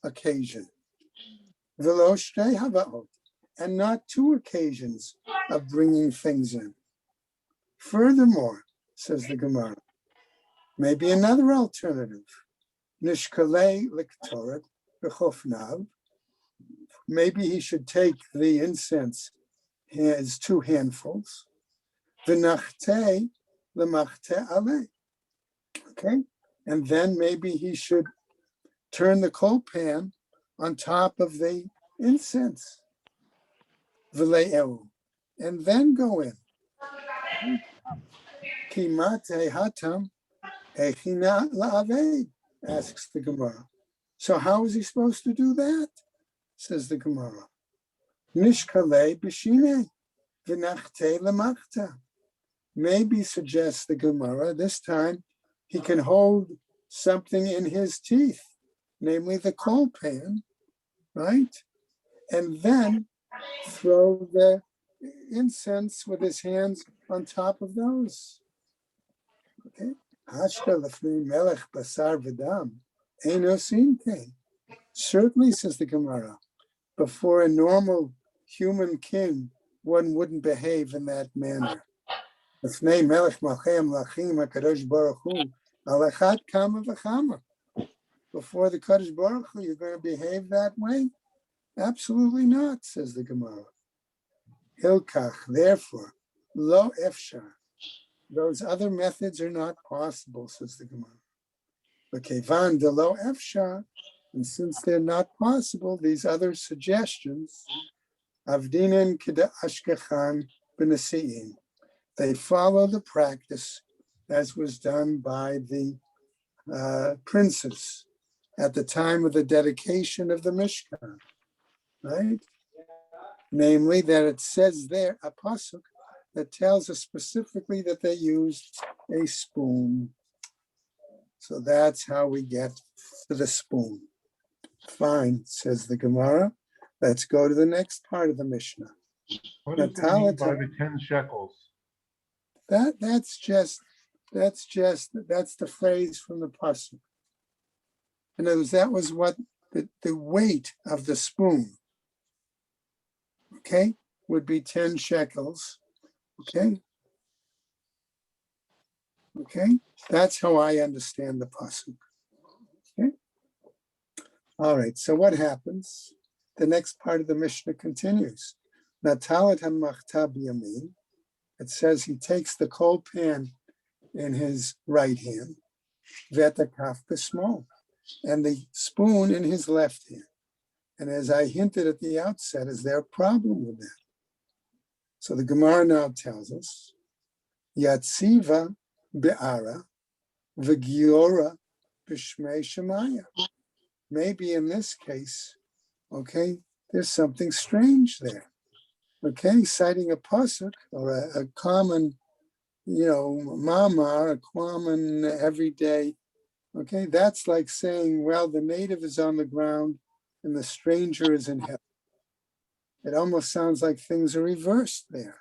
occasion. V'lo shtei havaot, and not two occasions of bringing things in. Furthermore, says the Gemara, maybe another alternative. Nishkalei liktoret b'chofnav. Maybe he should take the incense as two handfuls. V'nachtei l'machte alei. Okay, and then maybe he should turn the coal pan on top of the incense. V'le'eu, and then go in. Kimate hatam echina la'avei, asks the Gemara. So how is he supposed to do that? Says the Gemara. Nishkalei b'shine v'nachte l'machta. Maybe, suggests the Gemara, this time he can hold something in his teeth, namely the coal pan, right? And then throw the incense with his hands on top of those. Okay. Certainly, says the Gemara, before a normal human king, one wouldn't behave in that manner. Before the Kadosh Baruch Hu, you're going to behave that way? Absolutely not, says the Gemara. Hilkach, therefore, lo efshar. Those other methods are not possible, says the Gemara. Kevan de lo efshar, and since they're not possible, these other suggestions, avdinin keda ashkechan b'nesi'im, they follow the practice as was done by the princes at the time of the dedication of the Mishkan, right? Namely, that it says there, a pasuk, that tells us specifically that they used a spoon. So that's how we get to the spoon. Fine, says the Gemara. Let's go to the next part of the Mishnah. What does it mean by the 10 shekels? That's the phrase from the pasuk. In other words, that was what the weight of the spoon, okay, would be 10 shekels. Okay. That's how I understand the pasuk. Okay. All right. So what happens? The next part of the Mishnah continues. Natalat hamachta b'yamin. It says he takes the coal pan in his right hand, vetakaf b'smol, and the spoon in his left hand. And as I hinted at the outset, is there a problem with that? So the Gemara now tells us, Yatziva be'ara v'giora b'shmei shemaya. Maybe in this case, okay, there's something strange there. Okay, citing a pasuk or a common, mamar, a common everyday. Okay, that's like saying, well, the native is on the ground and the stranger is in heaven. It almost sounds like things are reversed there.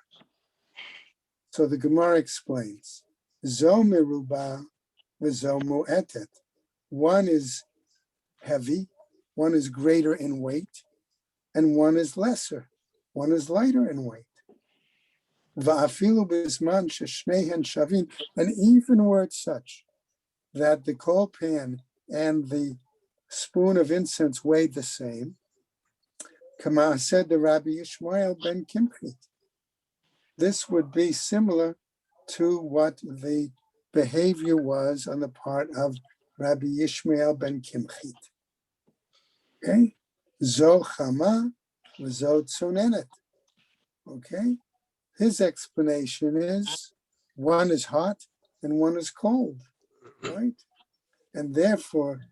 So the Gemara explains, Zo meruba v'zo mu'etet. One is heavy, one is greater in weight, and one is lesser. One is lighter in weight. Va'afilu b'zman sheshneihen shavin. And even were it such that the coal pan and the spoon of incense weighed the same, Kama said the Rabbi Yishmael ben Kimchit. This would be similar to what the behavior was on the part of Rabbi Yishmael ben Kimchit. Okay? Zo chama v'zo tzunenet. Okay? His explanation is one is hot and one is cold, right? And therefore,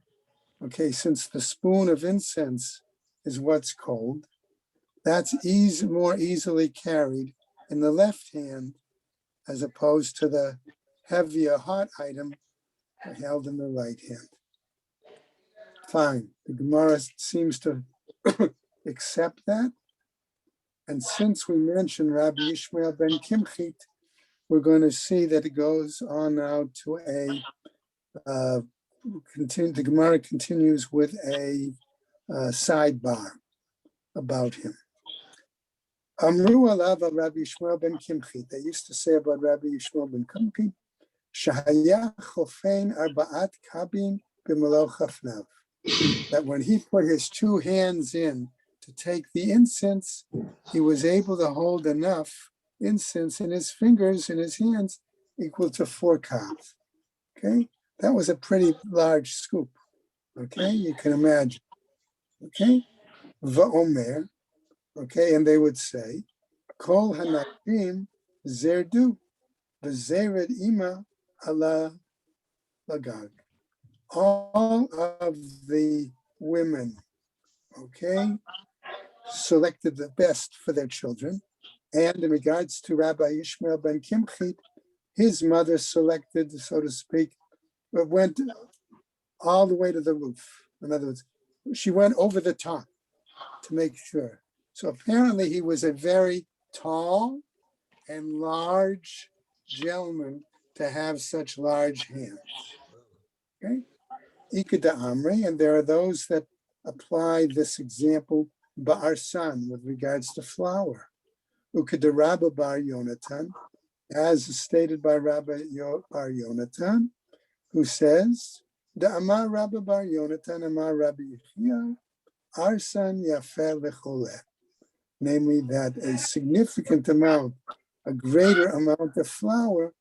okay, since the spoon of incense is what's cold, that's more easily carried in the left hand as opposed to the heavier hot item held in the right hand. Fine. The Gemara seems to accept that. And since we mentioned Rabbi Yishmael ben Kimchit, we're going to see that it goes on now to a the Gemara continues with a sidebar about him. Amru alav Rabbi Yishmael ben Kimchi. They used to say about Rabbi Yishmael ben Kimchi, Shahaya chofein arba'at kabin b'melo chafnav. That when he put his two hands in to take the incense, he was able to hold enough incense in his fingers, in his hands, equal to 4 cups. Okay, that was a pretty large scoop. Okay, you can imagine. Okay, va'omer. Okay, and they would say, Kol hanashim zerdu v'zered ima ala lagag. All of the women, okay, selected the best for their children. And in regards to Rabbi Yishmael ben Kimchi, his mother selected, so to speak, went all the way to the roof. In other words, she went over the top to make sure. So apparently he was a very tall and large gentleman to have such large hands. Okay? Ikeda Amri, and there are those that apply this example ba'arsan with regards to flour. Ukeda Rabba bar Yonatan, as stated by Rabbi bar Yonatan, who says, Da Amar Rabba bar Yonatan Amar Rabbi Yechia, Arsan Yafeh Lecholeh. Namely, that a significant amount, a greater amount of flour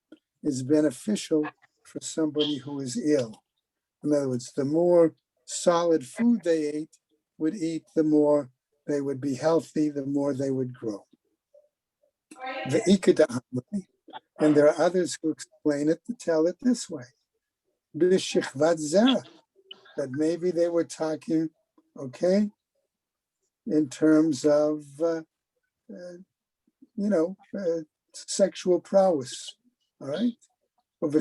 is beneficial for somebody who is ill. In other words, the more solid food they would eat, the more they would be healthy, the more they would grow. And there are others who explain it to tell it this way. That maybe they were talking, okay, in terms of, sexual prowess, all right? And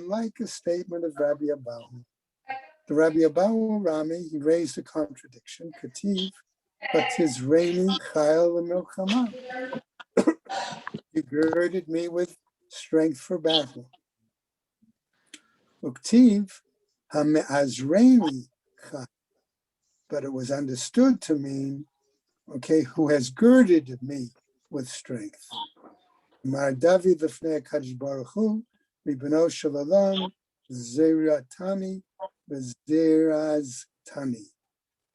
like a statement of Rabbi Abahu. The Rabbi Abahu Rami, he raised a contradiction. Kativ, but tis raining chayil l'milchama. You girded me with strength for battle. Uktiv, ha'me'azreini chayil. But it was understood to mean, okay, who has girded me with strength. Mar David lefnei HaKadosh Baruch Hu, Ribbono Shel Olam, Zeratani, V'zeraztani.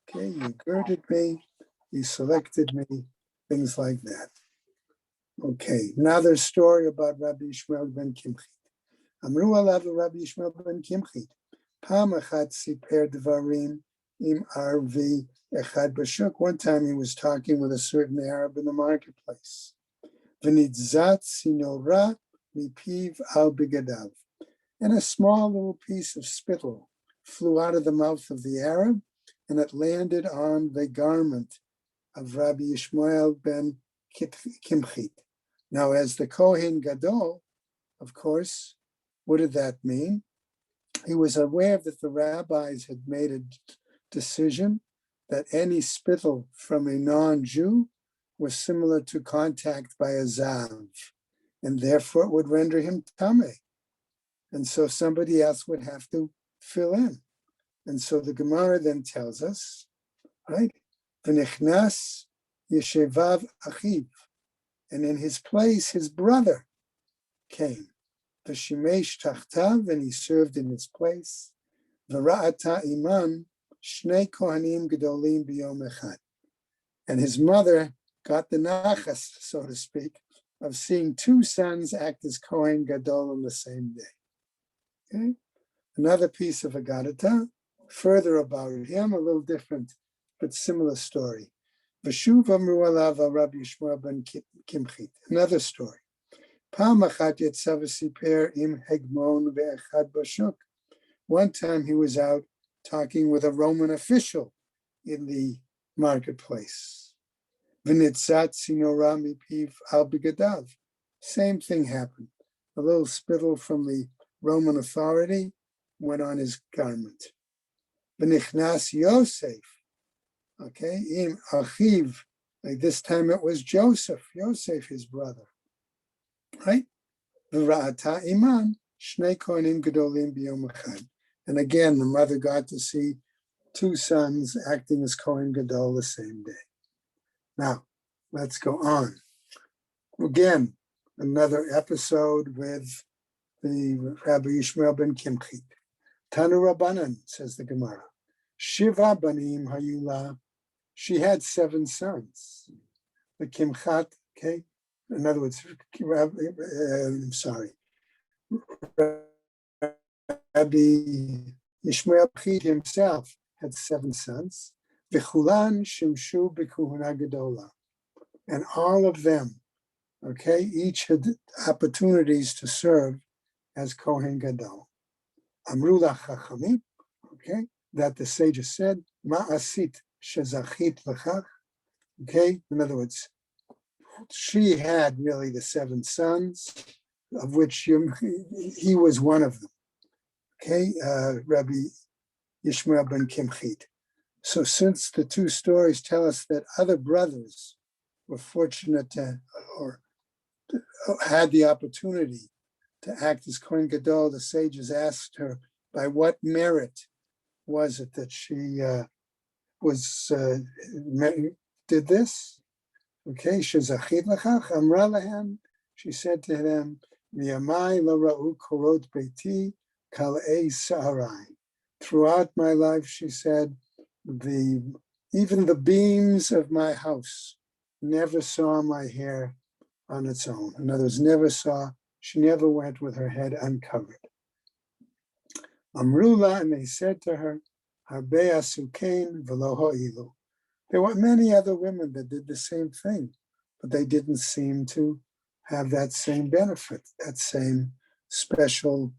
Okay, you girded me, you selected me, things like that. Okay, another story about Rabbi Yishmael ben Kimchi. Amru alav Rabbi Yishmael ben Kimchi, Pam achat siper dvarim im arvi echad b'shuk. One time he was talking with a certain Arab in the marketplace. V'nitzat sinora mipiv al bigadav. And a small little piece of spittle flew out of the mouth of the Arab, and it landed on the garment of Rabbi Yishmael ben Kimchi. Now, as the Kohen Gadol, of course, what did that mean? He was aware that the rabbis had made a decision that any spittle from a non-Jew was similar to contact by a zav, and therefore it would render him tameh. And so somebody else would have to fill in. And so the Gemara then tells us, right? V'nichnas yeshevav achiv. And in his place, his brother came. V'shimesh tachtav, and he served in his place. V'ra'ata iman shnei kohanim gedolim b'yom echad. And his mother got the nachas, so to speak, of seeing 2 sons act as Kohen Gadol on the same day. Okay? Another piece of Agadata, further about him, a little different, but similar story. V'shuv amru alav Rabbi Yishmael ben Kimchi. Another story. Pam achat yetzav v'siper im hegmon ve'echad bashuk. One time he was out talking with a Roman official in the marketplace. V'nitzat sinora mipiv al bigadav. Same thing happened. A little spittle from the Roman authority went on his garment. V'nichnas Yosef. Okay, im achiv. Like this time it was Joseph, his brother. Right? V'ra'ata iman shnei kohanim gedolim b'yom echad. And again, the mother got to see two sons acting as Kohen Gadol the same day. Now, let's go on. Again, another episode with the Rabbi Yishmael ben Kimchi. Tanu Rabbanan, says the Gemara. Shiva banim hayula. She had 7 sons. The Kimchat, okay? In other words, Rabbi Yishmael himself had 7 sons. V'chulan shimshu b'kuhuna gedola. And all of them, okay, each had opportunities to serve as Kohen Gadol. Amru lachachamim, okay, that the sages said, ma'asit shezachit lachach, okay, in other words, she had really the 7 sons, of which he was one of them, okay, Rabbi Yishmael ben Kimchi. So since the 2 stories tell us that other brothers were fortunate to, or had the opportunity to act as Kohen Gadol, the sages asked her, by what merit was it that she did this? Okay, shezachit lachach amra lahem. She said to them, "Miyamai lo ra'u korot beiti kal'ei sa'arai." Throughout my life, she said, even the beams of my house never saw my hair on its own. In other words, she never went with her head uncovered. Amrula, and they said to her, Harbe asukein v'lo ho'ilu. There were many other women that did the same thing, but they didn't seem to have that same benefit, that same special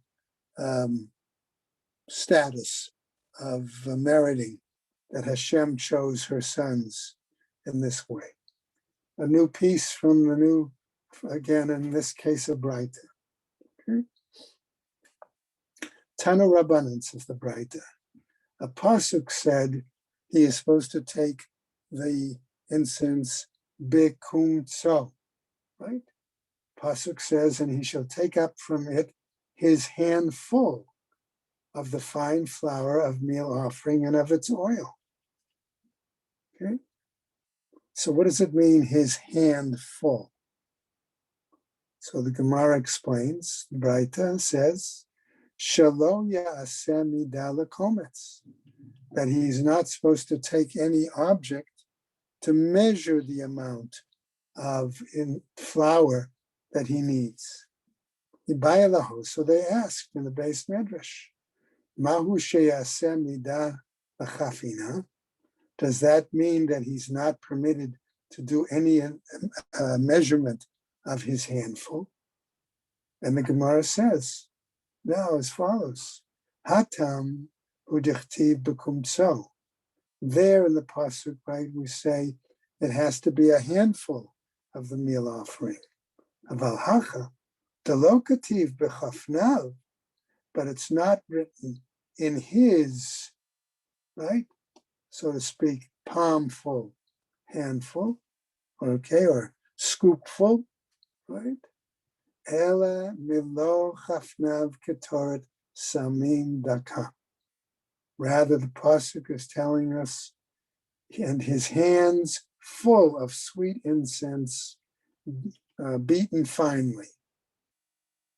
status of meriting that Hashem chose her sons in this way. A new piece from the new, again, in this case, a Braita. Okay. Tana Rabbanan, says the Braita. A pasuk said he is supposed to take the incense bekum tso, right? Pasuk says, and he shall take up from it his handful of the fine flour of meal offering and of its oil. Okay. So what does it mean, his handful? So the Gemara explains, the Braita says, Shalo ya'aseh midah lekometz, that he's not supposed to take any object to measure the amount of flour that he needs. So they asked in the base medrash, Mahu sheyaseh midah lechafina? Does that mean that he's not permitted to do any measurement of his handful? And the Gemara says, no, as follows: Hatam udichtiv bekumtso. There in the pasuk, right, we say it has to be a handful of the meal offering. Aval hacha delokativ bechafnav, but it's not written in his, right, so to speak, palmful, handful, okay, or scoopful, right? Ela milo chafnav ketoret samim daka. Rather, the pasuk is telling us, and his hands full of sweet incense, beaten finely.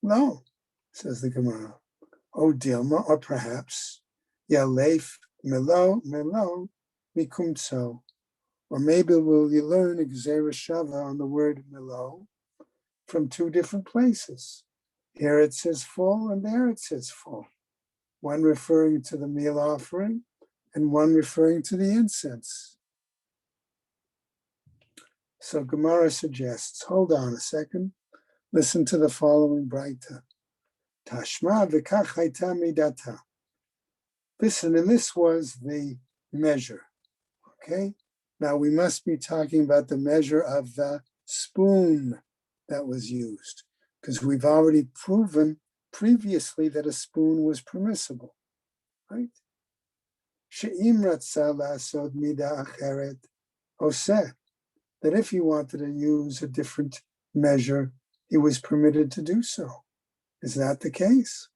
No, says the Gemara. O Dilma, or perhaps Yalef milo mikumtso, or maybe we'll learn Gzera Shava on the word milo from 2 different places. Here it says full, and there it says full. One referring to the meal offering, and one referring to the incense. So Gemara suggests, hold on a second, listen to the following Braita. Tashma v'kach hayta midata. Listen, and this was the measure, okay? Now we must be talking about the measure of the spoon that was used, because we've already proven previously that a spoon was permissible, right? She'im ratzah la'asod midah acheret oseh, that if he wanted to use a different measure, he was permitted to do so. Is that the case?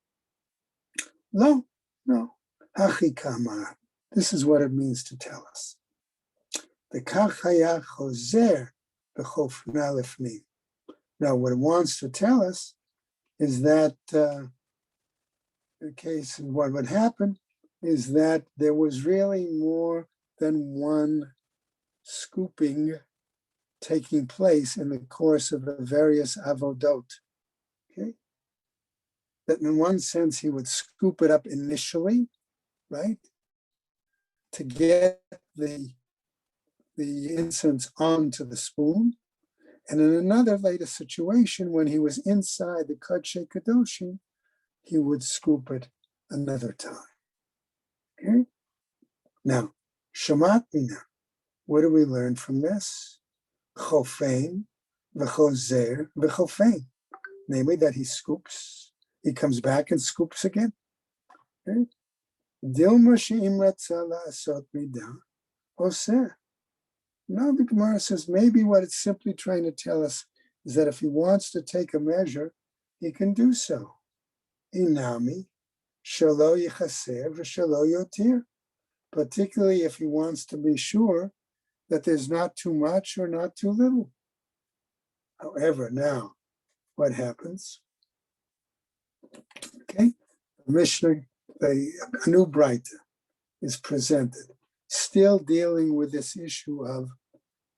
No, No. Hachikama. This is what it means to tell us. The kachaya chozer b'chofna lefnim. Now, what it wants to tell us is that the case, and what would happen is that there was really more than one scooping taking place in the course of the various avodot. Okay, that in one sense he would scoop it up initially, right, to get the incense onto the spoon, and in another later situation when he was inside the Kodesh Kadoshim, he would scoop it another time. Okay, now Shamat Mina. What do we learn from this? Chofein v'chozer v'chofein. Namely, that he scoops, he comes back and scoops again. Okay? Dilma she'im ratzah la'asot midah oseh. Now the Gemara says maybe what it's simply trying to tell us is that if he wants to take a measure, he can do so. Inami shelo yichaser v'shelo yotir. Particularly if he wants to be sure that there's not too much or not too little. However, now, what happens? Okay, the Mishnah, a new Braita is presented, still dealing with this issue of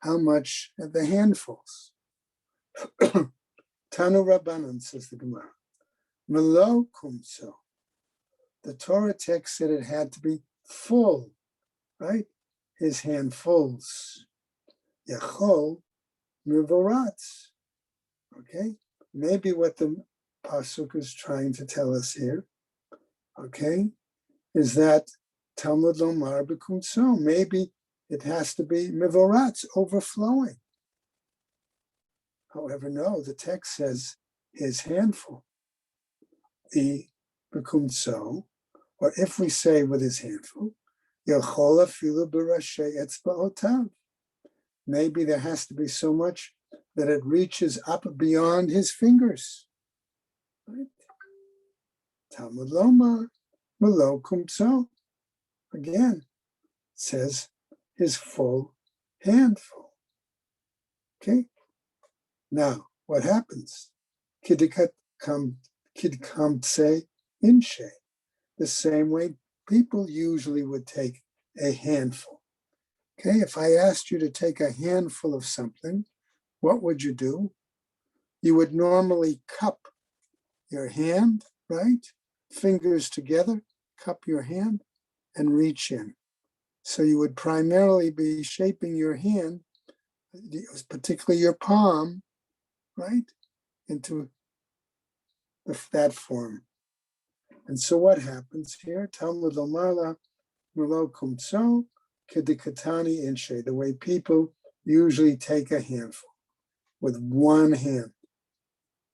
how much the handfuls. Tanu Rabbanan, says the Gemara, Melo kumso. The Torah text said it had to be full, right? His handfuls. Yachol mivoratz. Okay, maybe what the pasuk is trying to tell us here, okay, is that Talmud lomar b'kumso. Maybe it has to be mivoratz, overflowing. However, no, the text says his handful. The b'kumso, or if we say with his handful, yachol afilu b'rashei etzba'otav. Maybe there has to be so much that it reaches up beyond his fingers. Right? Talmud lomar, melo kumso. Again, it says his full handful. Okay? Now, what happens? Kidkamtse inshe. The same way people usually would take a handful. Okay, if I asked you to take a handful of something, what would you do? You would normally cup your hand, right? Fingers together, cup your hand, and reach in. So you would primarily be shaping your hand, particularly your palm, right, into that form. And so what happens here? Talmud lomar melo kumso kedikatani inshe, the way people usually take a handful with one hand.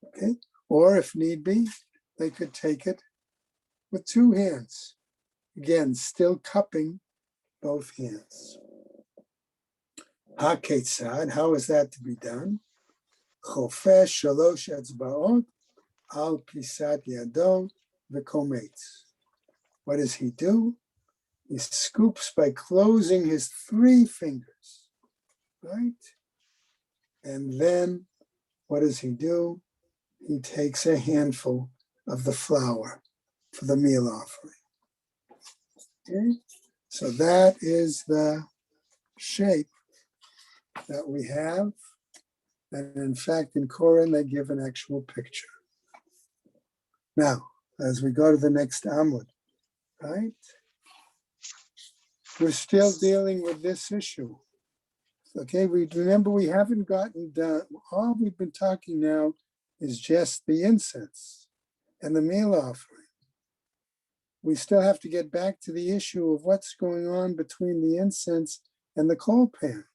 Okay? Or if need be, they could take it with two hands. Again, still cupping both hands. HaKetzad, how is that to be done? Chofesh shalosh etzbaot al pisat yado v'kometz. What does he do? He scoops by closing his three fingers, right? And then what does he do? He takes a handful of the flour for the meal offering. Okay? So that is the shape that we have. And in fact, in Koran, they give an actual picture. Now, as we go to the next Amud, right? We're still dealing with this issue. Okay, remember we haven't gotten done. All we've been talking now is just the incense and the meal offering. We still have to get back to the issue of what's going on between the incense and the coal pan.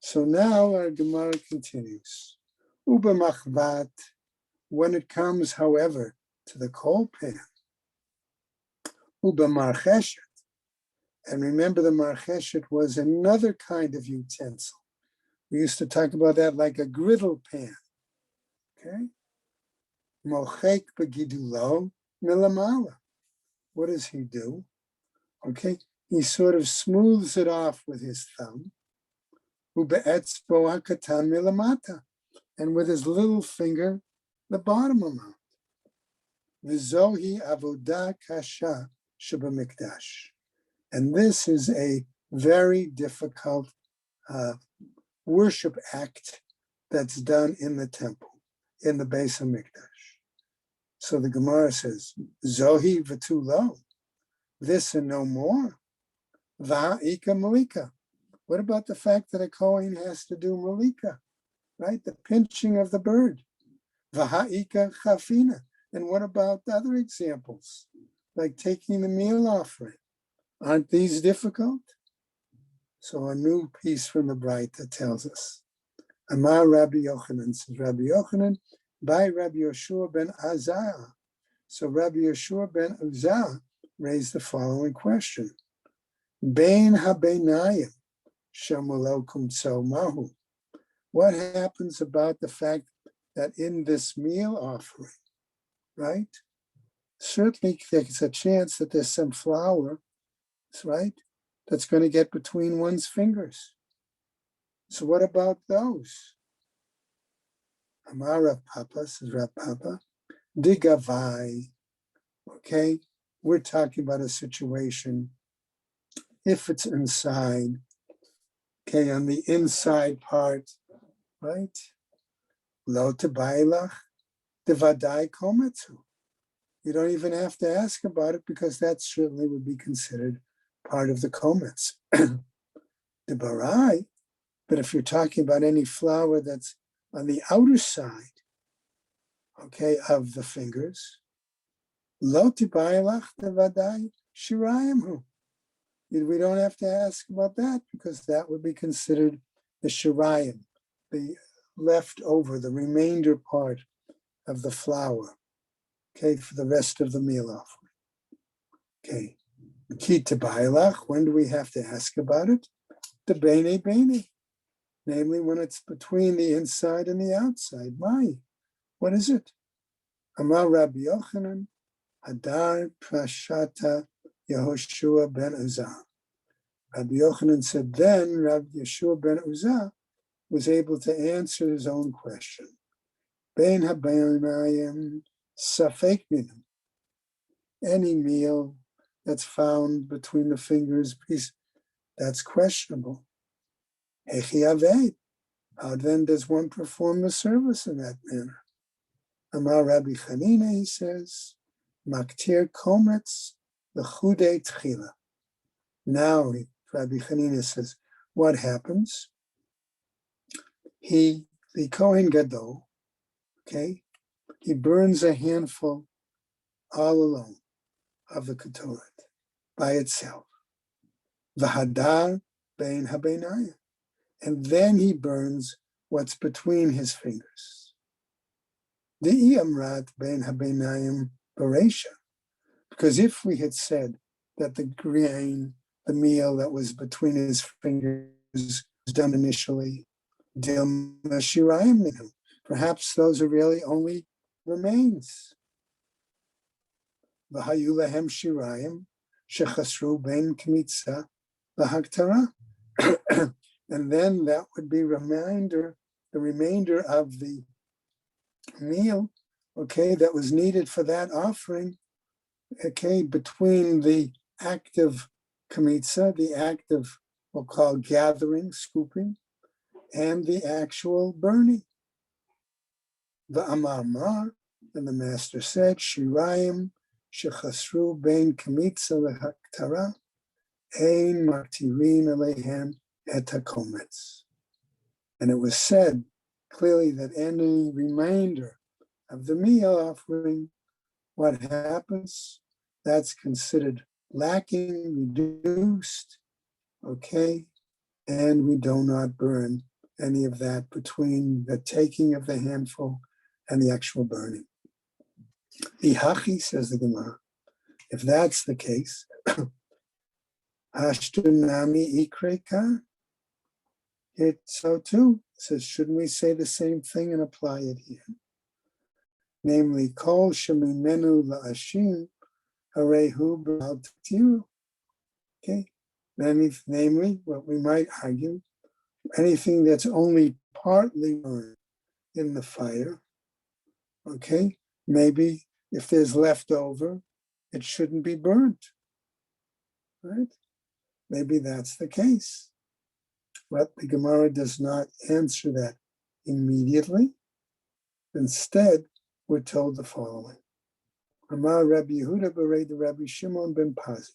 So now our Gemara continues. Uba machvat, when it comes, however, to the coal pan. Uba marcheshet. And remember, the marcheshet was another kind of utensil. We used to talk about that like a griddle pan. Okay? Mochek begidulo milamala. what does he do? Okay, he sort of smooths it off with his thumb, ube'etzbo hakatan milamata, and with his little finger, the bottom amount. V'zohi avodah kasha shebamikdash. And this is a very difficult worship act that's done in the temple, in the Beis HaMikdash. So the Gemara says, Zohi v'tulo, this and no more. Va'ika malika. What about the fact that a Kohen has to do malika, right? The pinching of the bird. Va'ika chafina. And what about the other examples, like taking the meal offering? Aren't these difficult? So a new piece from the Braita tells us. Amar Rabbi Yochanan, says Rabbi Yochanan, by Rabbi Yeshua ben Azah. So Rabbi Yeshua ben Azah raised the following question. Bein habenayim shamulokum tso mahu. What happens about the fact that in this meal offering, right? Certainly there's a chance that there's some flour, right, that's going to get between one's fingers. So what about those? Amar Rav Papa, says Rav Papa, digavai. Okay, we're talking about a situation, if it's inside, okay, on the inside part, right? Lo tebailach devadai kometsu. You don't even have to ask about it because that certainly would be considered part of the komets. The barai, but if you're talking about any flour that's on the outer side, okay, of the fingers, lo tibayalach devadai shirayimhu. We don't have to ask about that because that would be considered the shirayim, the leftover, the remainder part of the flour, okay, for the rest of the meal offering. Okay, ki tibayalach, when do we have to ask about it? The bene, namely when it's between the inside and the outside. Why? What is it? Amar Rabbi Yochanan, Hadar Prashata Yehoshua ben Uzzah. Rabbi Yochanan said then Rabbi Yeshua ben Uzzah was able to answer his own question. Bein habayim safek minum. Any meal that's found between the fingers, that's questionable. Hechi aved. How then does one perform the service in that manner? Amar Rabbi Chanina, he says, Maktir kometz l'chudei tchila. Now, Rabbi Chanina says, what happens? The Kohen Gadol, okay, he burns a handful all alone of the ketoret by itself. V'hadar bein habenayim. And then he burns what's between his fingers. The iyamrat bein habenayim bereisha. Because if we had said that the grain, the meal that was between his fingers was done initially, dilma shirayim minhu, perhaps those are really only remains. V'hayu lahem shirayim shechasru bein kmitza v'haktara. And then that would be the remainder of the meal, okay, that was needed for that offering, okay, between the act of kamitza, the act of, we'll call gathering, scooping, and the actual burning. The Amar, and the master said, Shirayim shechasru bein kamitza lehaktara, ein martirin alehem et hakometz. And it was said clearly that any remainder of the meal offering, what happens? That's considered lacking, reduced, okay? And we do not burn any of that between the taking of the handful and the actual burning. Ihachi, says the Gemara, if that's the case, Ashtunami ikreka, it's so too. It says, shouldn't we say the same thing and apply it here? Namely, kol shemimenu la'ashim Harehu b'al t'tiru. Okay, namely, what we might argue, anything that's only partly burned in the fire, okay, maybe if there's leftover, it shouldn't be burnt, right? Maybe that's the case. But the Gemara does not answer that immediately. Instead, we're told the following. Amar Rabbi Yehuda bereid Rabbi Shimon ben Pazi.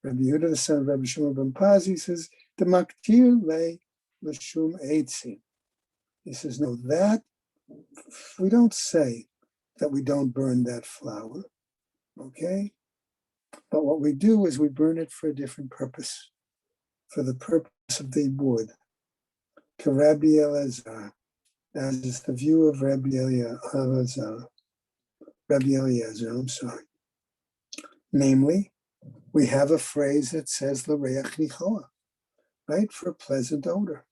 Rabbi Yehuda, the son of Rabbi Shimon ben Pazi, says, the maktir le l'shum eitzim. He says, no, that, we don't say that we don't burn that flour, okay? But what we do is we burn it for a different purpose, for the purpose of the wood. Rabbi Elazar, that is the view of Rabbi Elazar. Rabbi Eliezer, I'm sorry. Namely, we have a phrase that says l'reach nichoa, right, for a pleasant odor.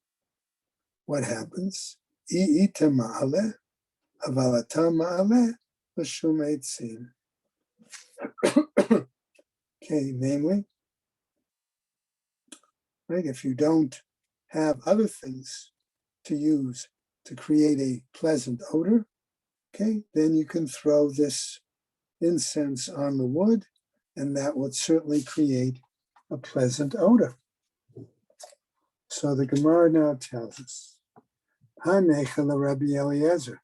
What happens? I'ita ma'aleh, avalata ma'aleh, l'shum eitzim. Okay, namely, right, if you don't have other things to use to create a pleasant odor, okay, then you can throw this incense on the wood, and that would certainly create a pleasant odor. So the Gemara now tells us, Hanecha Rabbi Eliezer.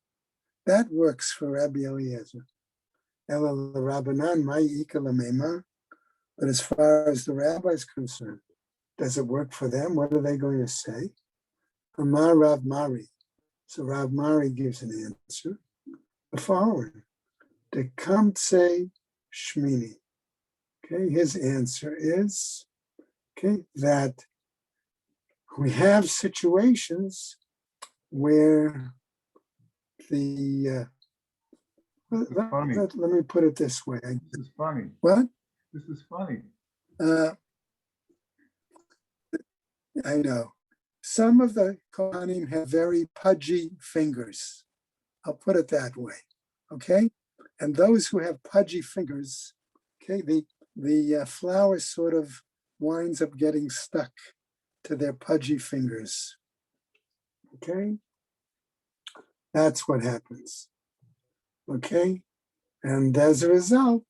That works for Rabbi Eliezer. Ela Rabbanan ma'ika lamema. But as far as the rabbi is concerned, does it work for them? What are they going to say? Amar Rav Mari. So Rav Mari gives an answer. The following. De kamtse shmini. Okay, his answer is, okay, that we have situations where the, let me put it this way. This is funny. What? This is funny. I know. Some of the Kohanim have very pudgy fingers. I'll put it that way, okay? And those who have pudgy fingers, okay, the flour sort of winds up getting stuck to their pudgy fingers, okay? That's what happens, okay? And as a result,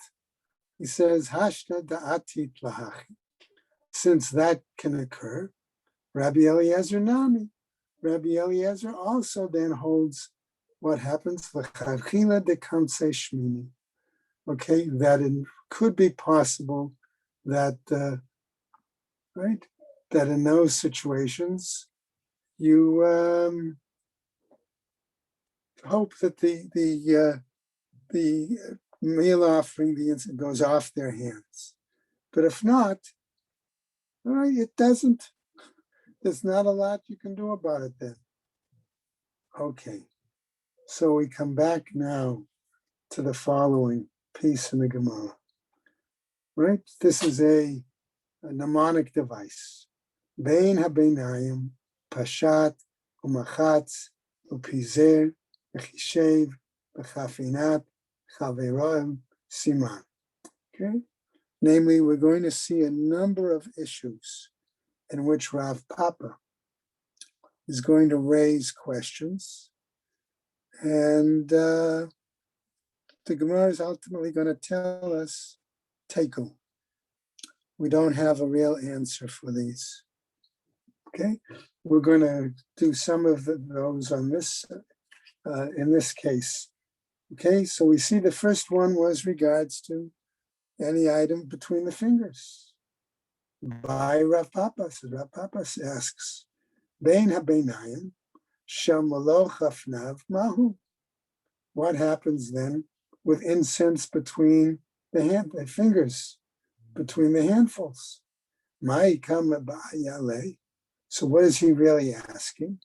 he says, Hashta da'atit lahachi. Since that can occur, Rabbi Eliezer Nami. Rabbi Eliezer also then holds what happens, l'chavchila de kamse shmini. Okay, that it could be possible that, right, that in those situations, you hope that the meal offering, the incense, goes off their hands. But if not, all right, it doesn't. There's not a lot you can do about it then. Okay, so we come back now to the following piece in the Gemara. Right, this is a mnemonic device. Bein habeinayim, pashat, umachatz, upizer, v'chishev, v'chafinat, chaveroim, siman. Okay, namely, we're going to see a number of issues in which Rav Papa is going to raise questions, and the Gemara is ultimately going to tell us, Tekel. We don't have a real answer for these. Okay, we're going to do some of those on this, in this case. Okay, so we see the first one was regards to any item between the fingers. By Rav Papa, so Rav Papa asks, Bein habeinayim, shamalo chafnav mahu. What happens then with incense between the fingers, between the handfuls? Mai kama ba'ayale. So what is he really asking?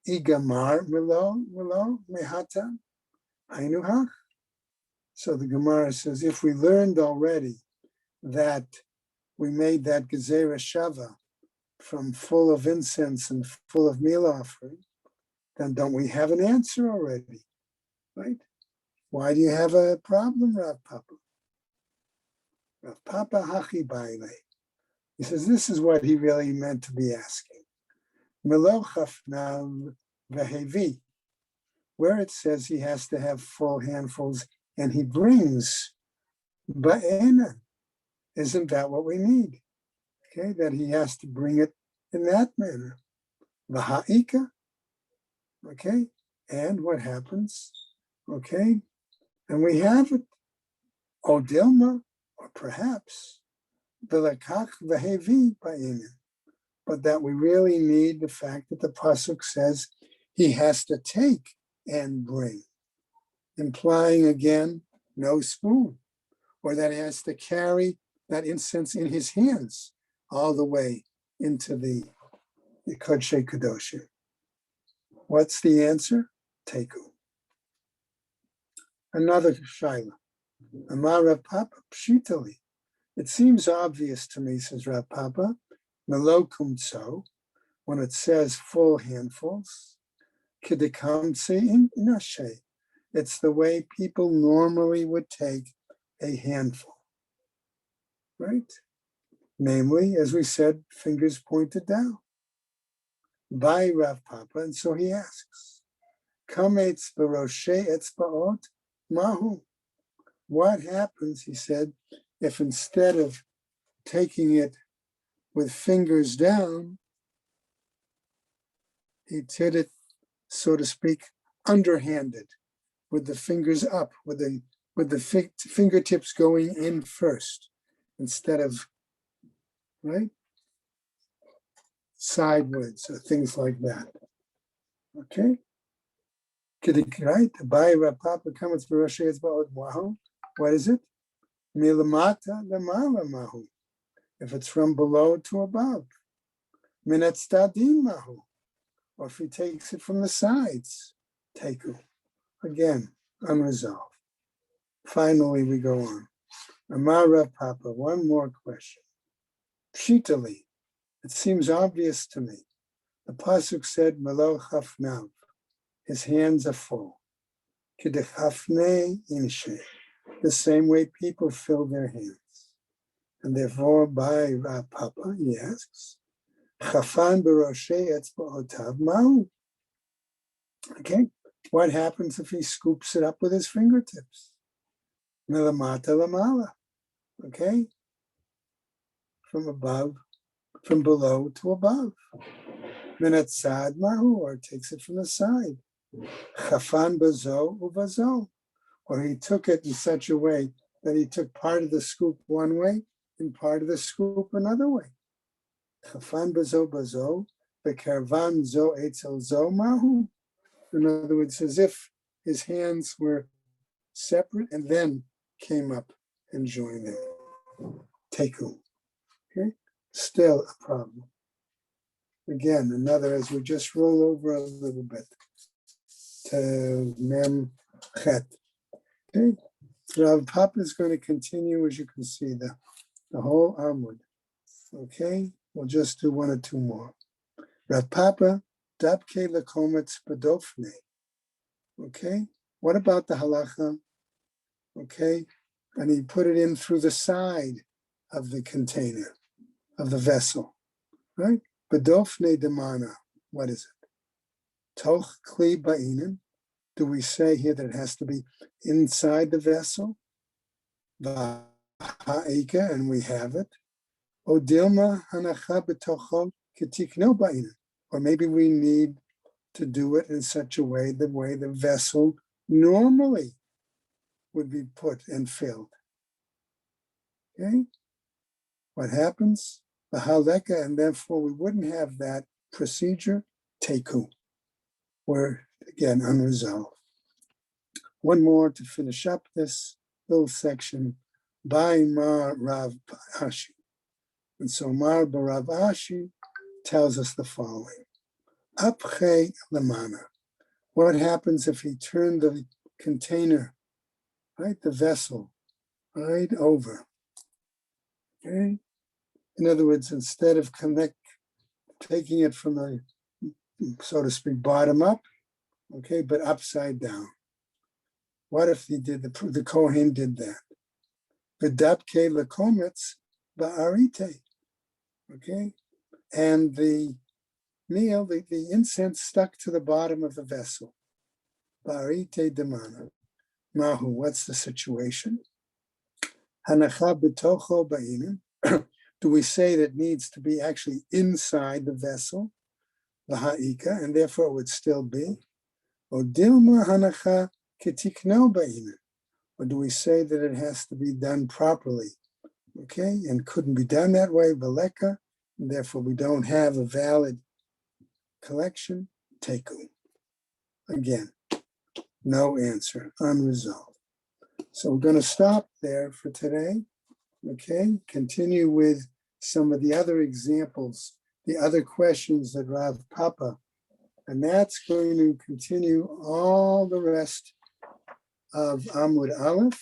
Igamar milo mehata ainuhach. So the Gemara says, if we learned already that we made that gezerah shava from full of incense and full of meal offering, then don't we have an answer already, right? Why do you have a problem, Rav Papa? Rav Papa Hachi Baile. He says this is what he really meant to be asking. Melo Chafnav Vehevi, where it says he has to have full handfuls and he brings Ba'ena. Isn't that what we need? Okay, that he has to bring it in that manner. V'ha'ika, okay, and what happens? Okay, and we have it. O Dilma, or perhaps v'lekach v'hevi ba'ina, but that we really need the fact that the pasuk says he has to take and bring, implying again no spoon, or that he has to carry that incense in his hands all the way into the Kodesh Kadoshim. What's the answer? Teku. Another shaila. Amar Rav Papa pshitali. It seems obvious to me, says Rav Papa, melo kumtso, when it says full handfuls, kidekamtse in nashe. It's the way people normally would take a handful, right? Namely, as we said, fingers pointed down. By Rav Papa, and so he asks, Kametz baroshe etzbaot mahu. What happens, he said, if instead of taking it with fingers down, he did it, so to speak, underhanded, with the fingers up, with the fingertips going in first, instead of, right, sideways or things like that. Okay? Right? By Rav Papa comes for Rosh Hashanah Mahu. What is it? Milamata lemala mahu. If it's from below to above. Minat stadim mahu. Or if he takes it from the sides. Teku. Again, unresolved. Finally, we go on. Amar Rav Papa, one more question. Pshitali. It seems obvious to me. The pasuk said, Melo chafnav. His hands are full. Kidechafne inshe. The same way people fill their hands. And therefore, by Rav Papa, he asks, Chafan b'roshe etzba'otav ma'u. Okay, what happens if he scoops it up with his fingertips? Milamata lamala. Okay, from above, from below to above. Minatzad mahu, or takes it from the side. Chafan bazo uvazo. Or he took it in such a way that he took part of the scoop one way and part of the scoop another way. Chafan bazo bazo, bekarvan zo etzel zo mahu. In other words, as if his hands were separate and then came up and joined them. Teku. Okay? Still a problem. Again, another, as we just roll over a little bit. To mem chet. Okay, Rav Papa is going to continue, as you can see, the whole Amud. Okay, we'll just do one or two more. Rav Papa, dabke lekometz bedofne. Okay, what about the halacha? Okay, and he put it in through the side of the container, of the vessel, right? Bedofne demana, what is it? Toch kli ba'inen. Do we say here that it has to be inside the vessel? V'ha'ika, and we have it. O dilma hanacha b'tocho ketikno ba'inen. Or maybe we need to do it in such a way, the way the vessel normally would be put and filled. Okay? What happens? V'haleka, and therefore we wouldn't have that procedure, teku. We're, again, unresolved. One more to finish up this little section by Mar Rav Ashi. And so Mar Rav Ashi tells us the following. Apche lemana. What happens if he turned the container, right, the vessel, right over? Okay? In other words, instead of taking it from the, so to speak, bottom up, okay, but upside down. What if he did the Kohen did that? V'dapke lekometz ba'arite. Okay, and the meal, the incense stuck to the bottom of the vessel. Ba'arite demana. Mahu, what's the situation? Hanacha b'tocho ba'inin. Do we say that needs to be actually inside the vessel, the ha'ika, and therefore it would still be? Or dilma hanacha ketikno ba'inin? Or do we say that it has to be done properly? Okay, and couldn't be done that way, beleka, and therefore we don't have a valid collection, teku. Again, no answer, unresolved. So we're going to stop there for today. Okay, continue with some of the other examples, the other questions that Rav Papa, and that's going to continue all the rest of Amud Aleph,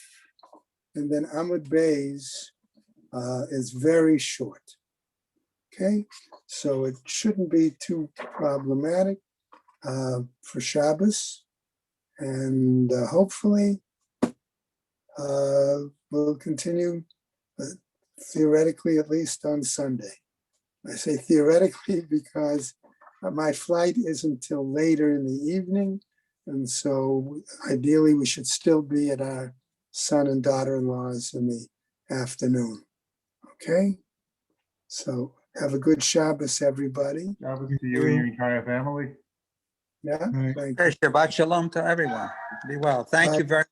and then Amud Beis is very short. Okay, so it shouldn't be too problematic for Shabbos, and hopefully we'll continue theoretically, at least on Sunday. I say theoretically because my flight isn't till later in the evening, and so ideally we should still be at our son and daughter-in-law's in the afternoon. Okay, so have a good Shabbos, everybody. Shabbos to you and your entire family. Yeah, Right. thank you. Shabbat shalom to everyone. Be well. Thank you very much.